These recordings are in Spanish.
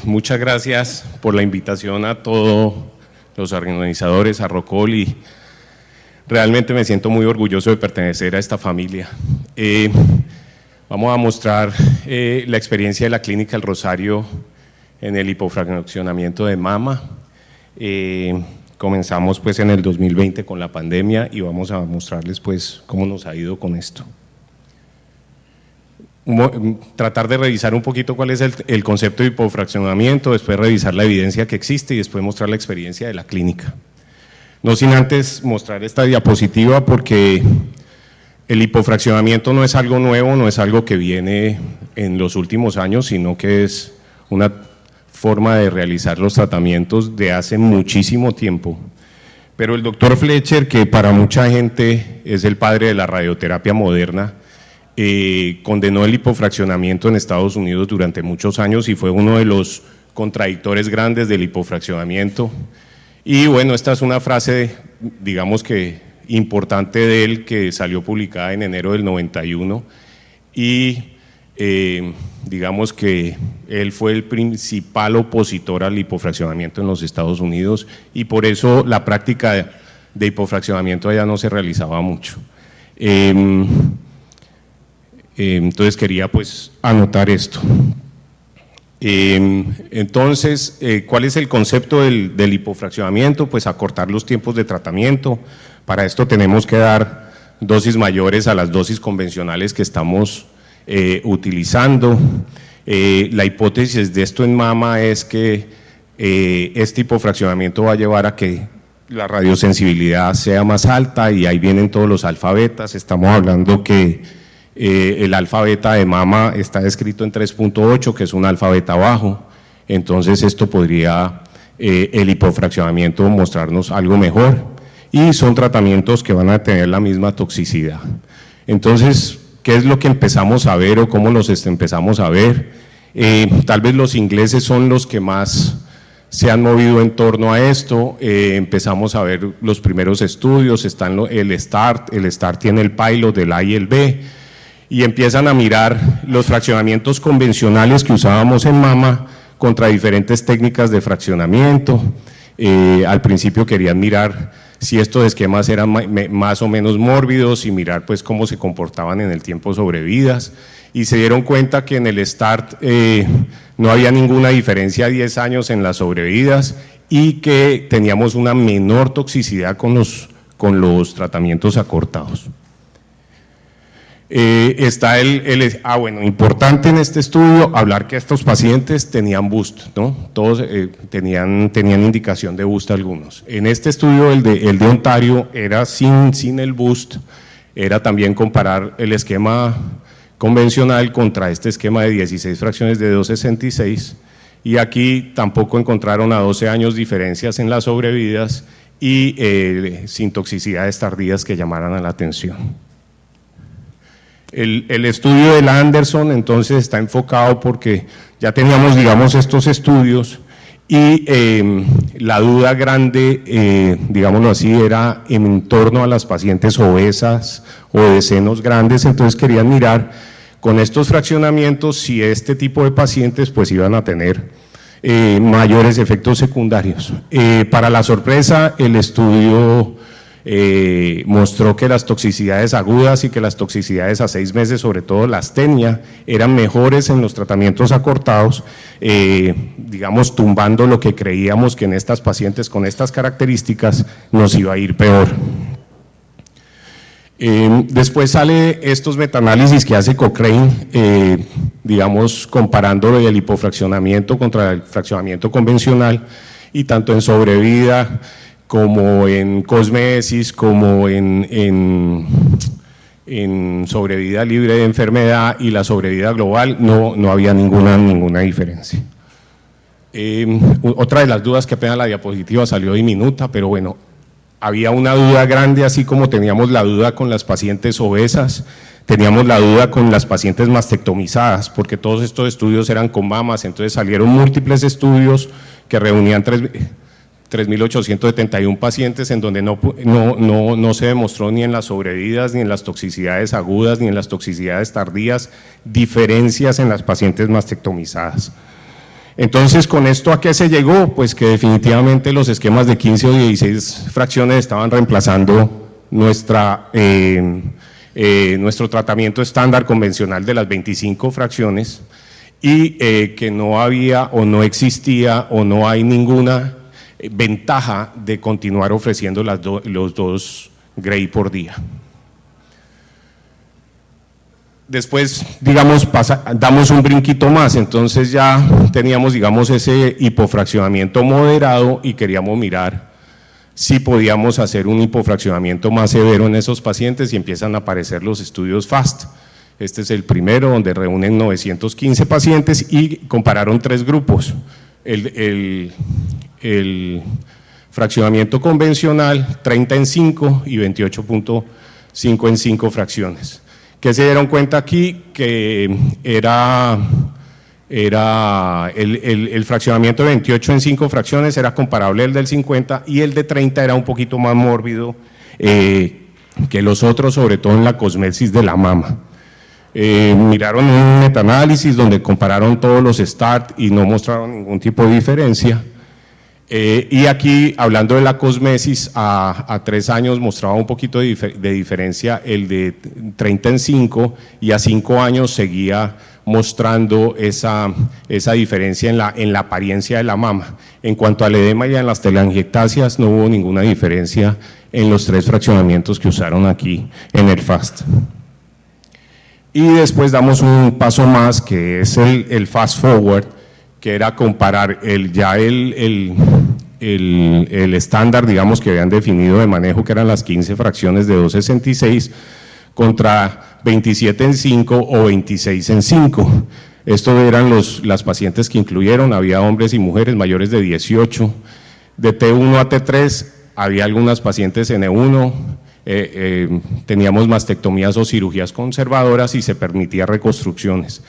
Muchas gracias por la invitación a todos los organizadores, a Rocol, y realmente me siento muy orgulloso de pertenecer a esta familia. Vamos a mostrar la experiencia de la Clínica El Rosario en el hipofraccionamiento de mama. Comenzamos pues en el 2020 con la pandemia y vamos a mostrarles pues cómo nos ha ido con esto. Tratar de revisar un poquito cuál es el concepto de hipofraccionamiento, después revisar la evidencia que existe y después mostrar la experiencia de la clínica. No sin antes mostrar esta diapositiva, porque el hipofraccionamiento no es algo nuevo, no es algo que viene en los últimos años, sino que es una forma de realizar los tratamientos de hace muchísimo tiempo. Pero el doctor Fletcher, que para mucha gente es el padre de la radioterapia moderna, condenó el hipofraccionamiento en Estados Unidos durante muchos años y fue uno de los contradictores grandes del hipofraccionamiento. Y bueno, esta es una frase, digamos que importante de él, que salió publicada en enero del 91, y digamos que él fue el principal opositor al hipofraccionamiento en los Estados Unidos, y por eso la práctica de hipofraccionamiento allá no se realizaba mucho. Entonces quería pues anotar esto. Entonces, ¿cuál es el concepto del hipofraccionamiento? Pues acortar los tiempos de tratamiento. Para esto tenemos que dar dosis mayores a las dosis convencionales que estamos utilizando. La hipótesis de esto en mama es que este hipofraccionamiento va a llevar a que la radiosensibilidad sea más alta, y ahí vienen todos los alfa-betas. Estamos hablando que el alfa-beta de mama está descrito en 3.8, que es un alfa-beta bajo. Entonces esto podría, el hipofraccionamiento, mostrarnos algo mejor, y son tratamientos que van a tener la misma toxicidad. Entonces, ¿qué es lo que empezamos a ver o cómo los empezamos a ver? Tal vez los ingleses son los que más se han movido en torno a esto. Empezamos a ver los primeros estudios, están el START tiene el pilot del A y el B, y empiezan a mirar los fraccionamientos convencionales que usábamos en mama contra diferentes técnicas de fraccionamiento. Al principio querían mirar si estos esquemas eran más o menos mórbidos y mirar pues cómo se comportaban en el tiempo sobrevidas, y se dieron cuenta que en el START no había ninguna diferencia a 10 años en las sobrevidas, y que teníamos una menor toxicidad con los tratamientos acortados. Bueno, importante en este estudio hablar que estos pacientes tenían boost, ¿no? Todos tenían indicación de boost algunos. En este estudio, el de Ontario, era sin el boost, era también comparar el esquema convencional contra este esquema de 16 fracciones de 2.66, y aquí tampoco encontraron a 12 años diferencias en las sobrevidas y sin toxicidades tardías que llamaran a la atención. El estudio de la Anderson entonces está enfocado porque ya teníamos, digamos, estos estudios, y la duda grande, digámoslo así, era en torno a las pacientes obesas o de senos grandes. Entonces querían mirar con estos fraccionamientos si este tipo de pacientes pues iban a tener mayores efectos secundarios. Para la sorpresa, el estudio mostró que las toxicidades agudas y que las toxicidades a 6 meses, sobre todo la astenia, eran mejores en los tratamientos acortados, digamos tumbando lo que creíamos que en estas pacientes con estas características nos iba a ir peor. Después sale estos metaanálisis que hace Cochrane, digamos comparando el hipofraccionamiento contra el fraccionamiento convencional, y tanto en sobrevida como en cosmesis, como en sobrevida libre de enfermedad y la sobrevida global, no había ninguna diferencia. Otra de las dudas, que apenas la diapositiva salió diminuta, pero bueno, había una duda grande, así como teníamos la duda con las pacientes obesas, teníamos la duda con las pacientes mastectomizadas, porque todos estos estudios eran con mamas. Entonces salieron múltiples estudios que reunían 3.871 pacientes, en donde no se demostró ni en las sobrevidas, ni en las toxicidades agudas, ni en las toxicidades tardías, diferencias en las pacientes mastectomizadas. Entonces, ¿con esto a qué se llegó? Pues que definitivamente los esquemas de 15 o 16 fracciones estaban reemplazando nuestro tratamiento estándar convencional de las 25 fracciones y que no había o no existía o no hay ninguna ventaja de continuar ofreciendo los 2 Gray por día. Después, digamos, damos un brinquito más, entonces ya teníamos, digamos, ese hipofraccionamiento moderado y queríamos mirar si podíamos hacer un hipofraccionamiento más severo en esos pacientes y empiezan a aparecer los estudios FAST. Este es el primero, donde reúnen 915 pacientes y compararon 3 grupos. El fraccionamiento convencional, 30 en 5 y 28.5 en 5 fracciones. ¿Qué se dieron cuenta aquí? Que era el fraccionamiento de 28 en 5 fracciones era comparable al del 50 y el de 30 era un poquito más mórbido que los otros, sobre todo en la cosmesis de la mama. Miraron un metaanálisis donde compararon todos los START y no mostraron ningún tipo de diferencia. Y aquí, hablando de la cosmesis, a 3 años mostraba un poquito de diferencia el de 30 en 5 y a 5 años seguía mostrando esa diferencia en la apariencia de la mama. En cuanto al edema y a las telangiectasias, no hubo ninguna diferencia en los 3 fraccionamientos que usaron aquí en el FAST. Y después damos un paso más, que es el Fast Forward, que era comparar el estándar, digamos, que habían definido de manejo, que eran las 15 fracciones de 2.66, contra 27 en 5 o 26 en 5. Estos eran las pacientes que incluyeron, había hombres y mujeres mayores de 18. De T1 a T3 había algunas pacientes N1, teníamos mastectomías o cirugías conservadoras y se permitía reconstrucciones.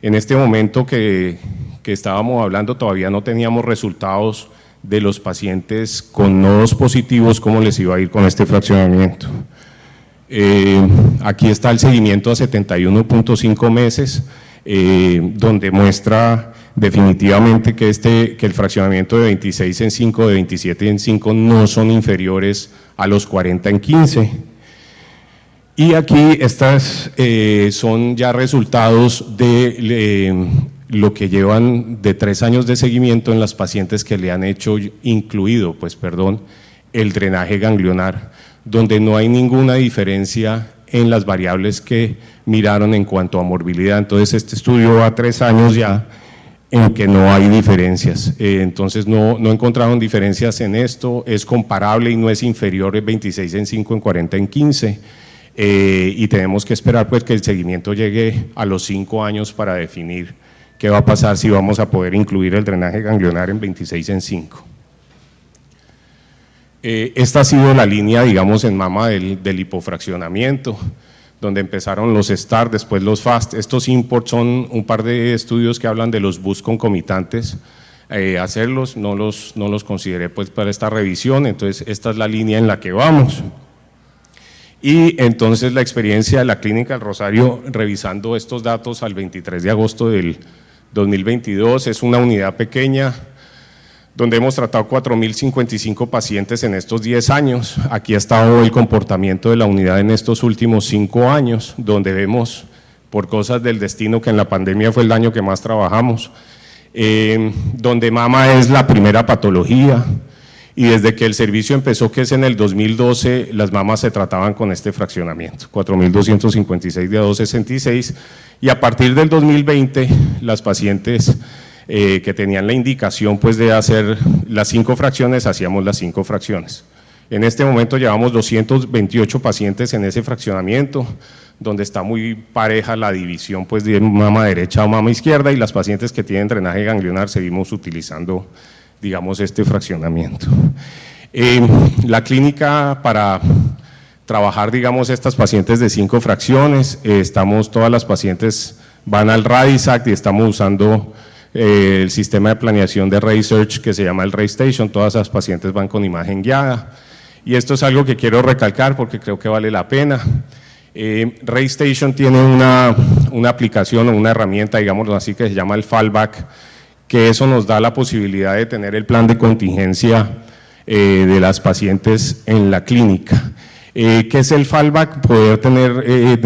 En este momento que estábamos hablando todavía no teníamos resultados de los pacientes con nodos positivos, cómo les iba a ir con este fraccionamiento. Aquí está el seguimiento a 71.5 meses, donde muestra definitivamente que el fraccionamiento de 26 en 5, de 27 en 5 no son inferiores a los 40 en 15. Y aquí estas son ya resultados de lo que llevan de 3 años de seguimiento en las pacientes que le han incluido el drenaje ganglionar, donde no hay ninguna diferencia en las variables que miraron en cuanto a morbilidad. Entonces este estudio va a 3 años ya en que no hay diferencias, entonces no encontraron diferencias en esto, es comparable y no es inferior en 26 en 5 en 40 en 15. Y tenemos que esperar pues que el seguimiento llegue a los 5 años para definir qué va a pasar, si vamos a poder incluir el drenaje ganglionar en 26 en 5. Esta ha sido la línea, digamos, en mama del hipofraccionamiento, donde empezaron los STAR, después los FAST. Estos imports son un par de estudios que hablan de los BUS concomitantes. Hacerlos, no los consideré pues para esta revisión, entonces esta es la línea en la que vamos. Y entonces la experiencia de la Clínica del Rosario, revisando estos datos al 23 de agosto del 2022, es una unidad pequeña, donde hemos tratado 4.055 pacientes en estos 10 años. Aquí ha estado el comportamiento de la unidad en estos últimos 5 años, donde vemos, por cosas del destino, que en la pandemia fue el año que más trabajamos, donde mama es la primera patología, y desde que el servicio empezó, que es en el 2012, las mamas se trataban con este fraccionamiento, 4.256 de a 2.66, y a partir del 2020, las pacientes que tenían la indicación pues de hacer las 5 fracciones, hacíamos las 5 fracciones. En este momento llevamos 228 pacientes en ese fraccionamiento, donde está muy pareja la división pues de mama derecha o mama izquierda, y las pacientes que tienen drenaje ganglionar seguimos utilizando, digamos, este fraccionamiento. La clínica, para trabajar, digamos, estas pacientes de 5 fracciones, todas las pacientes van al RADISAC y estamos usando el sistema de planeación de Research que se llama el RayStation. Todas las pacientes van con imagen guiada, y esto es algo que quiero recalcar porque creo que vale la pena. RayStation tiene una aplicación o una herramienta, digámoslo así, que se llama el Fallback, que eso nos da la posibilidad de tener el plan de contingencia de las pacientes en la clínica. ¿Qué es el Fallback? Poder tener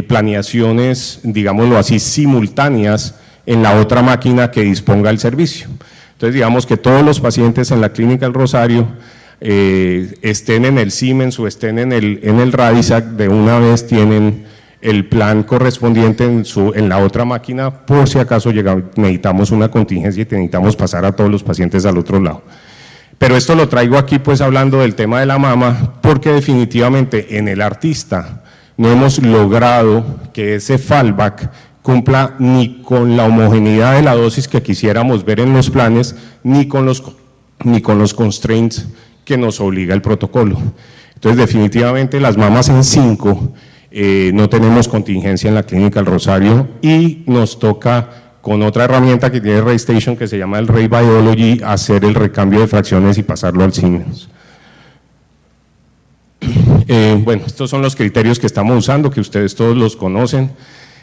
planeaciones, digámoslo así, simultáneas en la otra máquina que disponga el servicio. Entonces, digamos que todos los pacientes en la Clínica El Rosario estén en el Siemens o estén en el Radisac, de una vez tienen el plan correspondiente en la otra máquina, por si acaso necesitamos una contingencia y necesitamos pasar a todos los pacientes al otro lado. Pero esto lo traigo aquí pues hablando del tema de la mama, porque definitivamente en el artista no hemos logrado que ese fallback cumpla ni con la homogeneidad de la dosis que quisiéramos ver en los planes, ni con los constraints que nos obliga el protocolo. Entonces, definitivamente las mamas en 5 no tenemos contingencia en la Clínica El Rosario y nos toca con otra herramienta que tiene RayStation que se llama el Ray Biology hacer el recambio de fracciones y pasarlo al Siemens. Bueno, estos son los criterios que estamos usando, que ustedes todos los conocen.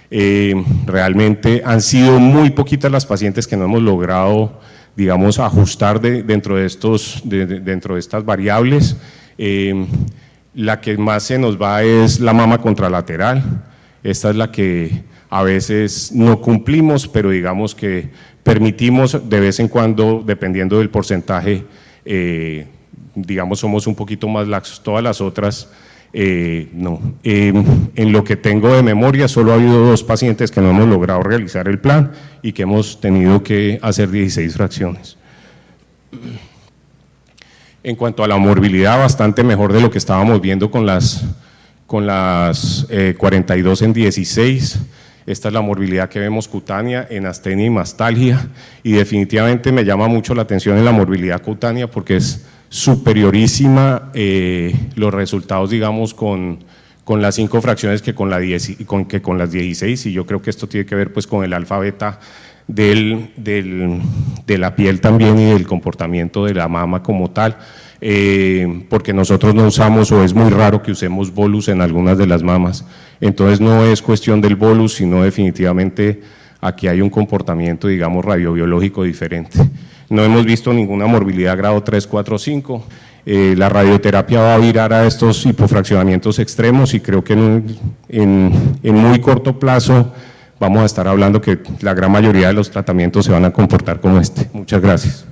Realmente han sido muy poquitas las pacientes que no hemos logrado, digamos, ajustar dentro de estas variables. La que más se nos va es la mama contralateral. Esta es la que a veces no cumplimos, pero digamos que permitimos de vez en cuando, dependiendo del porcentaje, digamos, somos un poquito más laxos. Todas las otras, no. En lo que tengo de memoria, solo ha habido 2 pacientes que no hemos logrado realizar el plan y que hemos tenido que hacer 16 fracciones. En cuanto a la morbilidad, bastante mejor de lo que estábamos viendo con las 42 en 16. Esta es la morbilidad que vemos cutánea en astenia y mastalgia, y definitivamente me llama mucho la atención en la morbilidad cutánea porque es superiorísima los resultados, digamos, con las 5 fracciones que con las 16, y yo creo que esto tiene que ver pues con el alfa beta de la piel también y del comportamiento de la mama como tal, porque nosotros no usamos, o es muy raro que usemos bolus en algunas de las mamas. Entonces no es cuestión del bolus, sino definitivamente aquí hay un comportamiento, digamos, radiobiológico diferente. No hemos visto ninguna morbilidad grado 3, 4, 5. La radioterapia va a virar a estos hipofraccionamientos extremos y creo que en muy corto plazo vamos a estar hablando que la gran mayoría de los tratamientos se van a comportar como este. Muchas gracias.